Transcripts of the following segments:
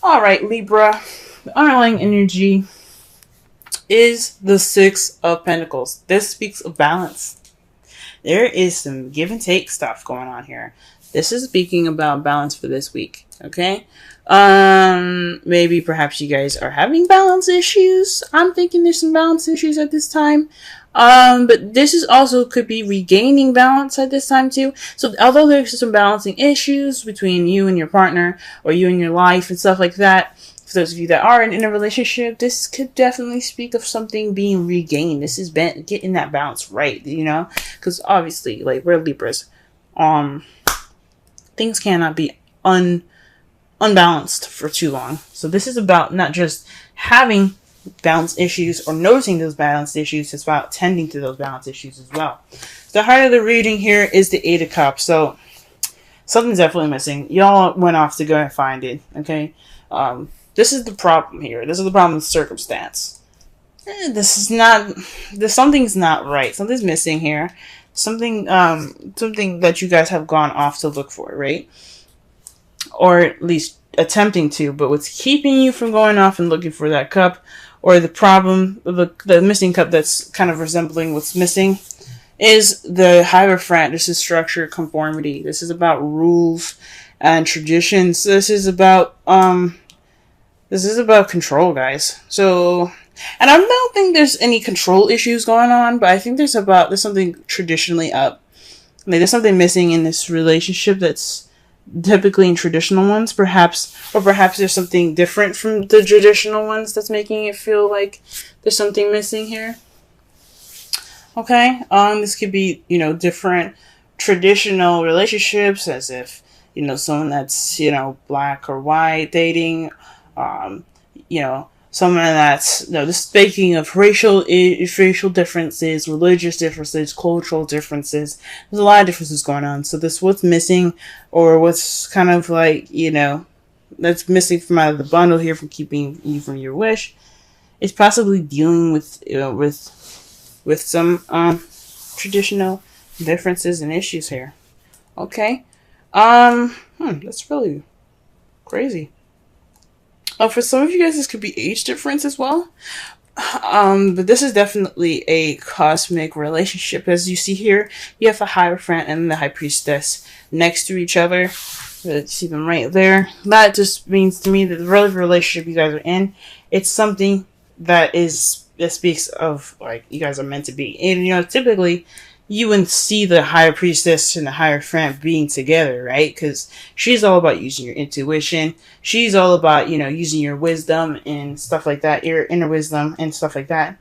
All right, Libra. The underlying energy is the Six of Pentacles. This speaks of balance. There is some give and take stuff going on here. This is speaking about balance for this week. Okay. Maybe perhaps you guys are having balance issues. I'm thinking there's some balance issues at this time. But this is also could be regaining balance at this time too. So although there's some balancing issues between you and your partner or you and your life and stuff like that, for those of you that are in a relationship, this could definitely speak of something being regained. This is getting that balance right, you know, because obviously, like, we're Libras. Things cannot be unbalanced for too long. So this is about not just having balance issues or noticing those balance issues. It's about tending to those balance issues as well. The heart of the reading here is the Eight of Cups. So something's definitely missing. Y'all went off to go and find it. Okay. This is the problem here. This is the problem with circumstance. Something's not right. Something's missing here. Something that you guys have gone off to look for, right? Or at least attempting to, but what's keeping you from going off and looking for that cup, or the problem, the missing cup that's kind of resembling what's missing, is the Hierophant. This is structure, conformity. This is about rules and traditions. This is about control, guys. So, and I don't think there's any control issues going on, but I think there's something traditionally up. Like, there's something missing in this relationship that's typically in traditional ones, perhaps there's something different from the traditional ones that's making it feel like there's something missing here. Okay, this could be, different traditional relationships, as if, someone that's, black or white dating, someone that's, just speaking of racial differences, religious differences, cultural differences. There's a lot of differences going on. So this, what's missing, or what's kind of like, that's missing from out of the bundle here from keeping you from your wish, is possibly dealing with, with some, traditional differences and issues here. Okay. That's really crazy. For some of you guys, this could be age difference as well. But this is definitely a cosmic relationship. As you see here, you have the Hierophant and the High Priestess next to each other. See them right there. That just means to me that the relationship you guys are in, it's something that speaks of, like, you guys are meant to be. And, typically, you wouldn't see the High Priestess and the Hierophant being together, right? Because she's all about using your intuition. She's all about, using your wisdom and stuff like that, your inner wisdom and stuff like that.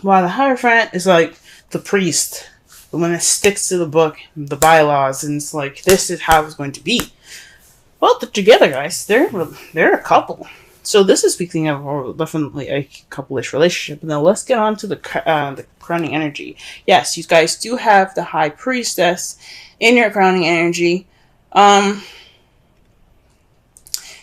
While the Hierophant is like the priest, the one that sticks to the book, the bylaws, and it's like, this is how it's going to be. Well, they're together, guys. They're a couple. So this is speaking of definitely a couple-ish relationship. Now let's get on to the crowning energy. Yes, you guys do have the High Priestess in your crowning energy.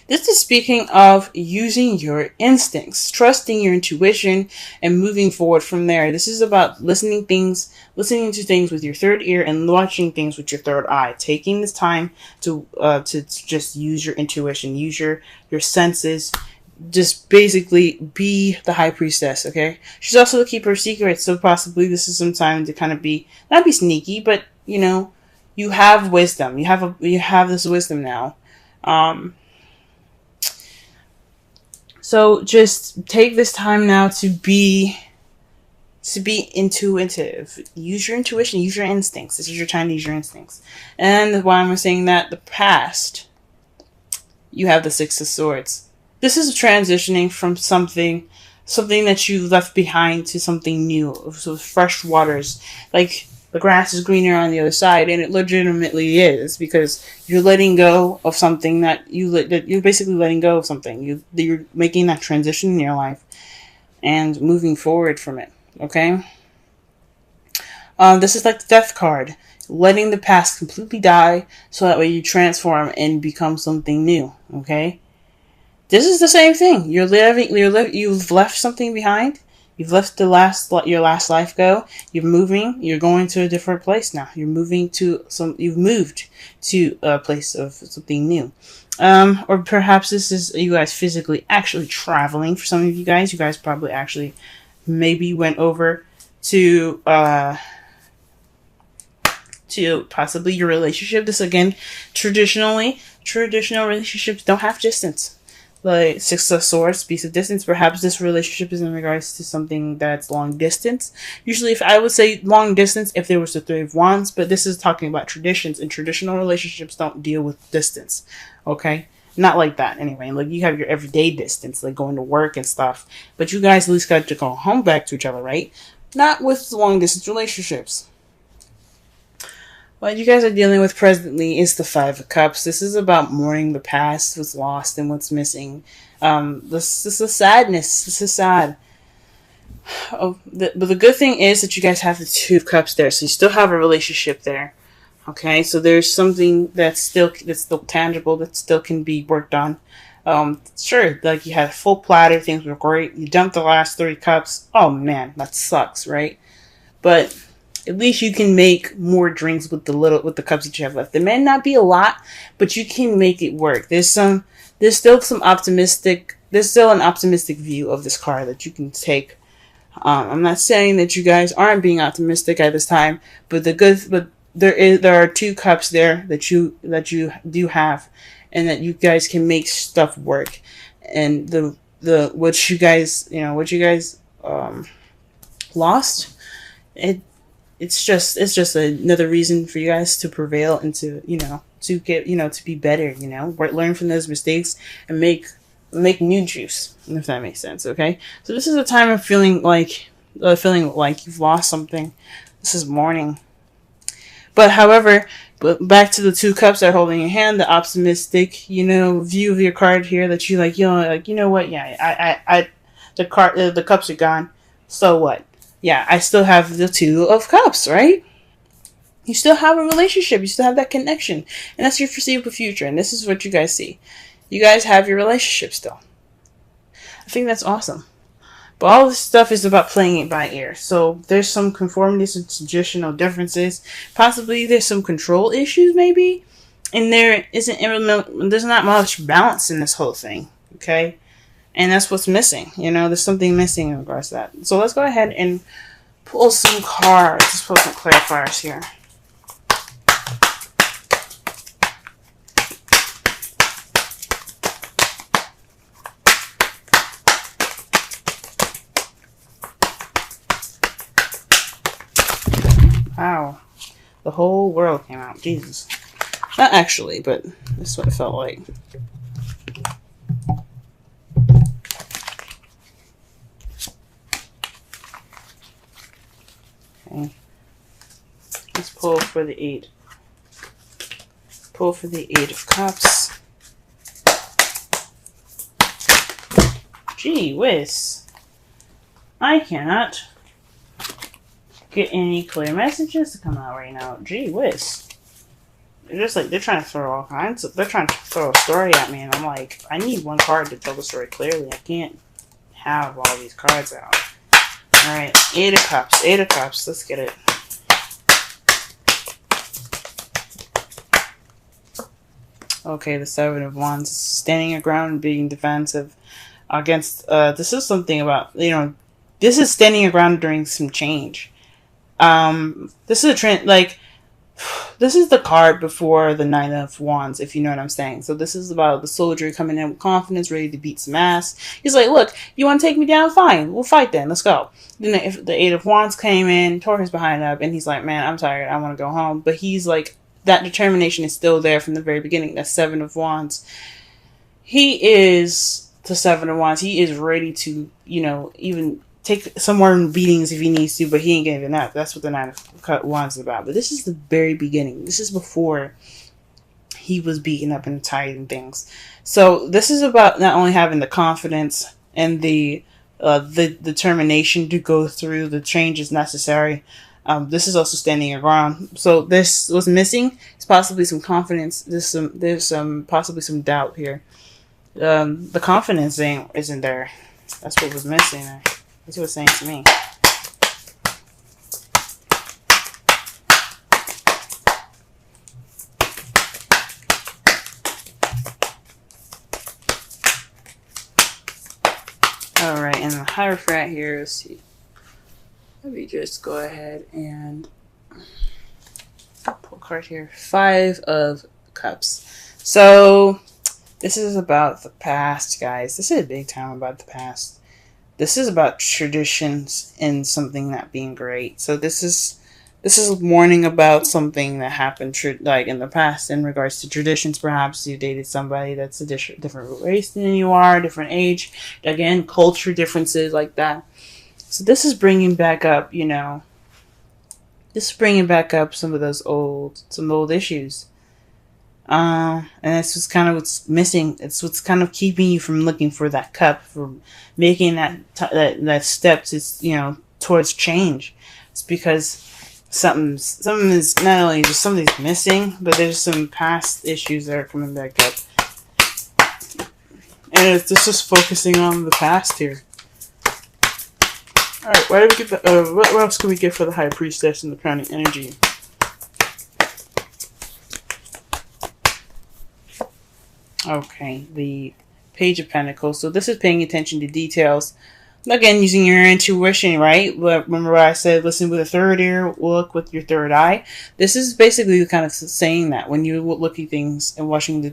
This is speaking of using your instincts, trusting your intuition, and moving forward from there. This is about listening to things with your third ear and watching things with your third eye. Taking this time to just use your intuition, use your senses. Just basically be the High Priestess, okay? She's also the keeper of secrets, so possibly this is some time to kind of not be sneaky, but, you have wisdom. You have this wisdom now. So just take this time now to be intuitive. Use your intuition, use your instincts. This is your time to use your instincts. And why am I saying that? The past, you have the Six of Swords. This is transitioning from something that you left behind to something new. So fresh waters. Like, the grass is greener on the other side, and it legitimately is, because you're letting go of something that you're basically letting go of something. You're making that transition in your life and moving forward from it. Okay? This is like the Death card. Letting the past completely die so that way you transform and become something new. Okay? This is the same thing. You've left something behind. You've left your last life go. You're going to a different place now. You've moved to a place of something new. Or perhaps this is you guys physically actually traveling. For some of you guys probably actually maybe went over to possibly your relationship. This again, traditional relationships don't have distance. Like Six of Swords, Beast of Distance. Perhaps this relationship is in regards to something that's long distance. Usually, if I would say long distance, if there was the Three of Wands, but this is talking about traditions, and traditional relationships don't deal with distance. Okay, not like that anyway. Like you have your everyday distance, like going to work and stuff. But you guys at least got to go home back to each other, right? Not with long distance relationships. What you guys are dealing with presently is the Five of Cups. This is about mourning the past, what's lost, and what's missing. This is a sadness. This is sad. But the good thing is that you guys have the Two of Cups there, so you still have a relationship there. Okay, so there's something that's still tangible, that still can be worked on. Sure, like you had a full platter, things were great. You dumped the last 3 cups. Oh man, that sucks, right? But at least you can make more drinks with the cups that you have left. There may not be a lot, but you can make it work. There's still an optimistic view of this card that you can take. I'm not saying that you guys aren't being optimistic at this time, but there are 2 cups there that you do have, and that you guys can make stuff work. And what you guys lost, it's just another reason for you guys to prevail and to be better, learn from those mistakes and make new juice, if that makes sense. Okay, so this is a time of feeling like you've lost something. This is mourning. But back to the 2 cups that are holding your hand, the optimistic, view of your card here, that you what, yeah, the cups are gone, so what? Yeah, I still have the 2 of Cups, right? You still have a relationship. You still have that connection. And that's your foreseeable future. And this is what you guys see. You guys have your relationship still. I think that's awesome. But all this stuff is about playing it by ear. So there's some conformities and suggestional differences. Possibly there's some control issues, maybe. And there's not much balance in this whole thing. Okay? And that's what's missing. There's something missing in regards to that. So let's go ahead and pull some cards. Let's pull some clarifiers here. Wow. The whole world came out. Jesus. Not actually, but that's what it felt like. Okay. Let's pull for the 8. Pull for the 8 of Cups. Gee whiz. I cannot get any clear messages to come out right now. Gee whiz. They're trying to throw all kinds of, they're trying to throw a story at me, and I'm like, I need one card to tell the story clearly. I can't have all these cards out. Alright, 8 of Cups. 8 of Cups. Let's get it. Okay, the 7 of Wands. Standing your ground and being defensive against, this is something about, this is standing your ground during some change. This is a trend, this is the card before the 9 of Wands, if you know what I'm saying. So this is about the soldier coming in with confidence, ready to beat some ass. He's like, look, you want to take me down? Fine. We'll fight then. Let's go. Then the 8 of Wands came in, tore his behind up, and he's like, man, I'm tired. I want to go home. But he's like, that determination is still there from the very beginning. That 7 of Wands. He is the 7 of Wands. He is ready to, even take some more beatings if he needs to, but he ain't giving up. That's what the 9 of Wands is about. But this is the very beginning. This is before he was beaten up and tired and things. So this is about not only having the confidence and the determination to go through the changes necessary. This is also standing your ground. So this was missing. It's possibly some confidence. There's some possibly some doubt here. The confidence isn't there. That's what was missing there. That's what it's saying to me. Alright, and the Hierophant here, let's see. Let me just go ahead and pull a card here. 5 of Cups. So, this is about the past, guys. This is a big time about the past. This is about traditions and something not being great. So this is warning about something that happened like in the past in regards to traditions. Perhaps you dated somebody that's a different race than you are, different age. Again, culture differences like that. So this is bringing back up, this is bringing back up some of those old issues. And that's just kind of what's missing. It's what's kind of keeping you from looking for that cup, from making that steps. It's towards change. It's because something is not only just something's missing, but there's some past issues that are coming back up, and it's just focusing on the past here. All right, why do we get what else can we get for the High Priestess and the crowning energy? Okay, the Page of Pentacles. So this is paying attention to details. Again, using your intuition, right? Remember what I said, listen with a third ear, look with your third eye. This is basically kind of saying that when you look at things and looking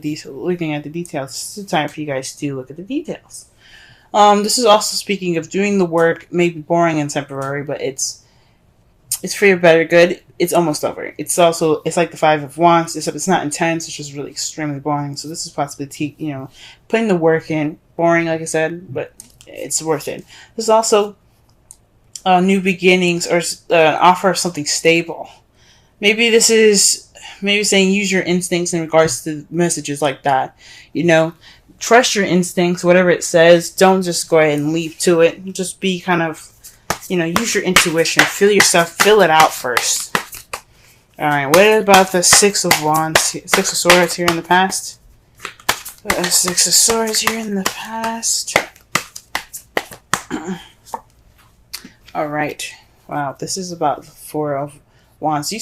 at the details, this is the time for you guys to look at the details. This is also speaking of doing the work, maybe boring and temporary, but it's for your better good. It's almost over. It's like the 5 of Wands, except it's not intense. It's just really extremely boring. So this is possibly putting the work in. Boring, like I said, but it's worth it. There's also new beginnings or offer of something stable. Maybe this is saying use your instincts in regards to messages like that. Trust your instincts, whatever it says. Don't just go ahead and leap to it. Just be kind of, use your intuition. Feel yourself. Feel it out first. All right. What about the 6 of Wands? 6 of Swords here in the past. 6 of Swords here in the past. All right. Wow. This is about the 4 of Wands.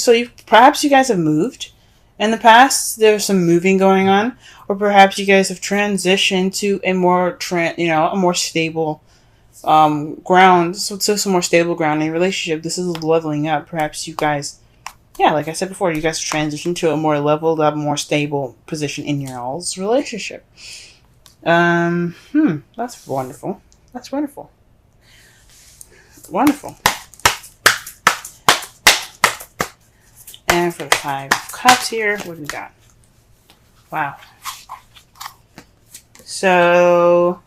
Perhaps you guys have moved in the past. There's some moving going on, or perhaps you guys have transitioned to a more a more stable ground. So some more stable ground in a relationship. This is leveling up. Perhaps you guys, like I said before, you guys transition to a more leveled up, more stable position in your all's relationship. That's wonderful. That's wonderful. Wonderful. And for the 5 of Cups here, what do we got? Wow. So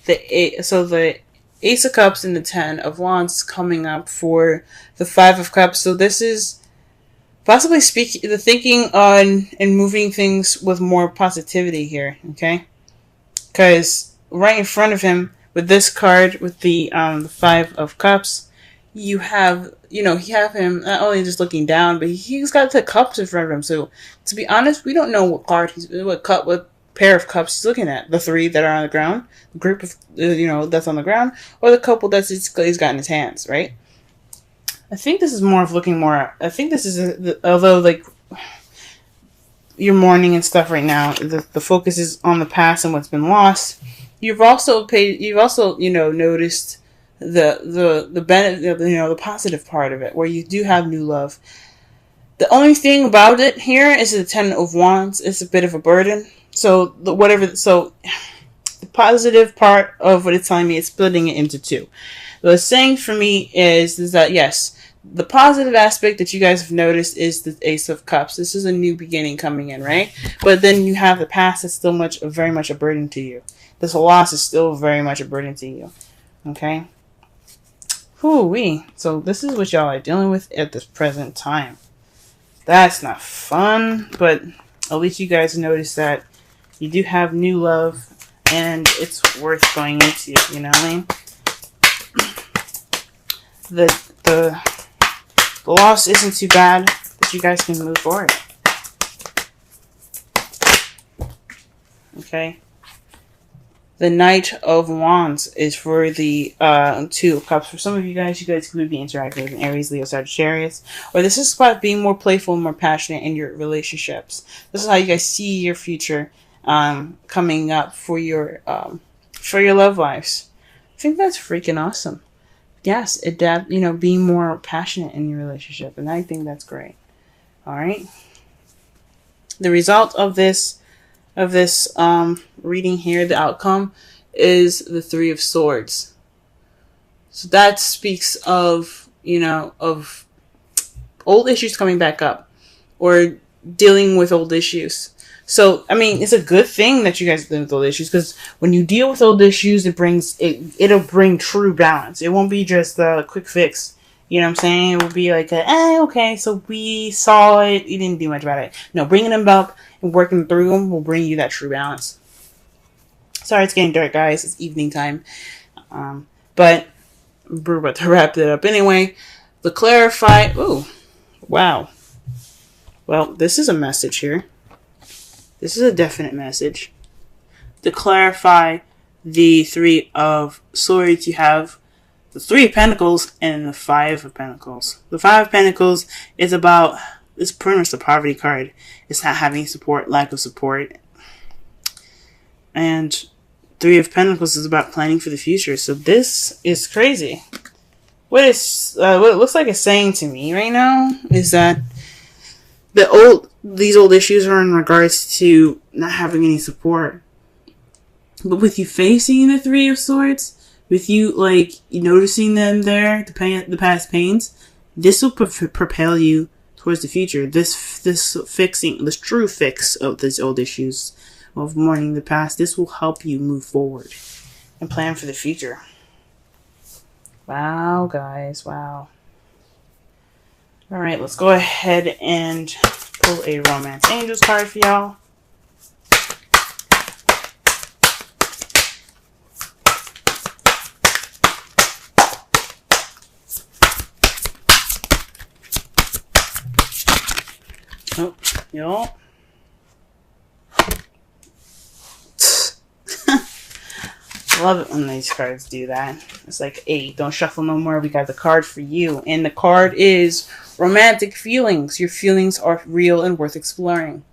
the Ace of Cups and the 10 of Wands coming up for the 5 of Cups. So this is possibly the thinking on and moving things with more positivity here, okay? Because right in front of him with this card, with the 5 of Cups, you have him not only just looking down, but he's got the cups in front of him. So to be honest, we don't know what pair of cups he's looking at. The 3 that are on the ground, the group of that's on the ground, or the couple he's got in his hands, right? I think this is more of looking more. I think this is although like you're mourning and stuff right now, the focus is on the past and what's been lost. You've also noticed the benefit, the positive part of it, where you do have new love. The only thing about it here is the 10 of Wands is a bit of a burden. So the positive part of what it's telling me is splitting it into 2. What it's saying for me is that yes, the positive aspect that you guys have noticed is the Ace of Cups. This is a new beginning coming in, right? But then you have the past that's still very much a burden to you. This loss is still very much a burden to you. Okay? Whoo-wee. So this is what y'all are dealing with at this present time. That's not fun, but at least you guys notice that you do have new love and it's worth going into, you know what I mean? The loss isn't too bad, but you guys can move forward. Okay? The Knight of Wands is for the 2 of Cups. For some of you guys could be interacting with an Aries, Leo, Sagittarius. Or this is about being more playful and more passionate in your relationships. This is how you guys see your future coming up for your for your love lives. I think that's freaking awesome. Yes, adapt, being more passionate in your relationship. And I think that's great. All right. The result of this reading here, the outcome, is the Three of Swords. So that speaks of, of old issues coming back up or dealing with old issues. So, I mean, it's a good thing that you guys deal with old issues, because when you deal with old issues, it'll bring true balance. It won't be just a quick fix. You know what I'm saying? It will be like, okay, so we saw it. You didn't do much about it. No, bringing them up and working through them will bring you that true balance. Sorry, it's getting dark, guys. It's evening time. But we're about to wrap it up anyway. To clarify, ooh, wow. Well, this is a message here. This is a definite message. To clarify the Three of Swords, you have the Three of Pentacles and the Five of Pentacles. The Five of Pentacles is pretty much the poverty card. It's not having support, lack of support. And Three of Pentacles is about planning for the future. So this is crazy. What it looks like it's saying to me right now is that these old issues are in regards to not having any support. But with you facing the Three of Swords, with you noticing them there, the past pains, this will propel you towards the future. This true fix of these old issues of mourning the past, this will help you move forward and plan for the future. Wow, guys, wow. All right, let's go ahead and pull a Romance Angels card for y'all. Oh, y'all. Love it when these cards do that. It's like, hey, don't shuffle no more. We got the card for you. And the card is romantic feelings. Your feelings are real and worth exploring.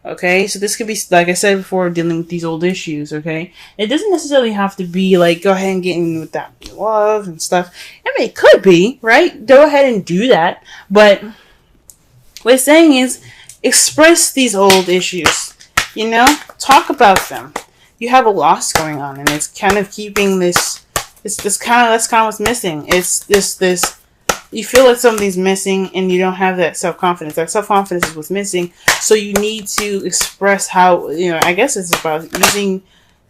Okay? So this could be, like I said before, dealing with these old issues, okay? It doesn't necessarily have to be like, go ahead and get in with that love and stuff. I mean, it could be, right? Go ahead and do that. But what it's saying is, express these old issues. Talk about them. You have a loss going on, and it's kind of keeping this. That's kind of what's missing. It's this. You feel like something's missing, and you don't have that self-confidence. That self-confidence is what's missing. So you need to express how. I guess it's about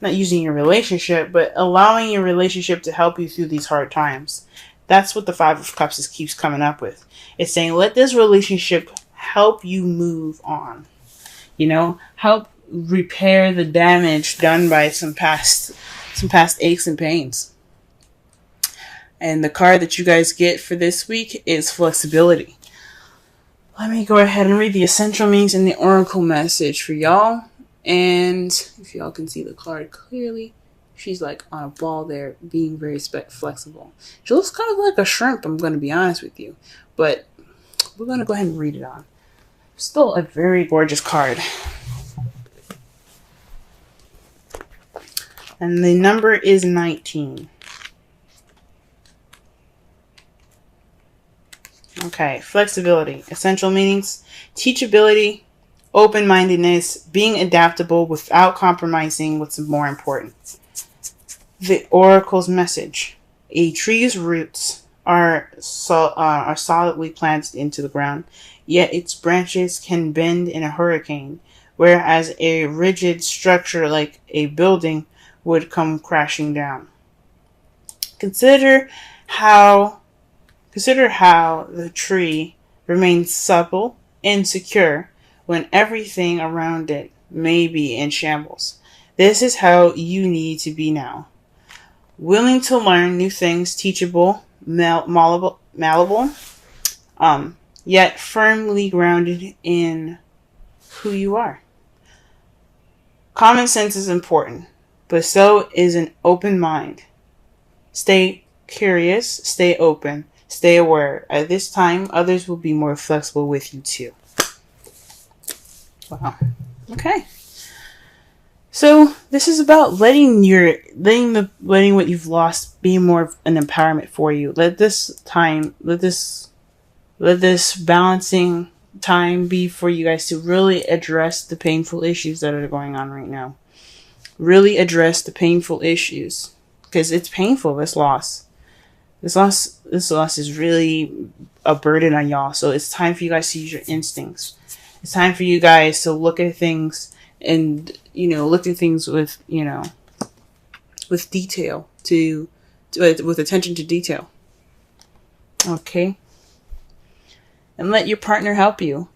not using your relationship, but allowing your relationship to help you through these hard times. That's what the Five of Cups keeps coming up with. It's saying, let this relationship help you move on. Help repair the damage done by some past aches and pains. And the card that you guys get for this week is flexibility. Let me go ahead and read the essential meanings and the oracle message for y'all. And if y'all can see the card clearly, she's like on a ball there, being very flexible. She looks kind of like a shrimp, I'm going to be honest with you. But we're going to go ahead and read it on. Still a very gorgeous card. And the number is 19. Okay, flexibility. Essential meanings: teachability, open-mindedness, being adaptable without compromising what's more important. The oracle's message: a tree's roots are solidly planted into the ground, yet its branches can bend in a hurricane, whereas a rigid structure like a building would come crashing down. Consider how the tree remains supple and secure when everything around it may be in shambles. This is how you need to be now. Willing to learn new things, teachable, malleable, yet firmly grounded in who you are. Common sense is important, but so is an open mind. Stay curious, stay open, stay aware. At this time, others will be more flexible with you too. Wow. Okay. So this is about letting what you've lost be more of an empowerment for you. Let this balancing time be for you guys to really address the painful issues that are going on right now. Really address the painful issues, because it's painful. This loss is really a burden on y'all. So it's time for you guys to use your instincts. It's time for you guys to look at things and, look at things with, with detail, with attention to detail. Okay. And let your partner help you.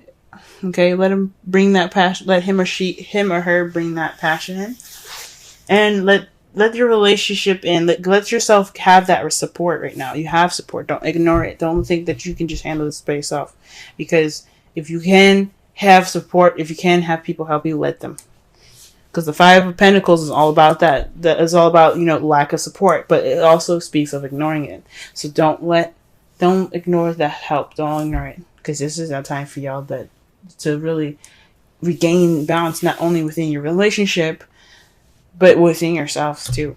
Okay. Let him bring that passion, let him or her bring that passion in. And let your relationship in. Let yourself have that support right now. You have support. Don't ignore it. Don't think that you can just handle this by yourself. Because if you can have support, if you can have people help you, let them. Because the Five of Pentacles is all about that. That is all about, lack of support. But it also speaks of ignoring it. So don't ignore that help. Don't ignore it. Because this is a time for y'all to really regain balance, not only within your relationship, but within yourselves too.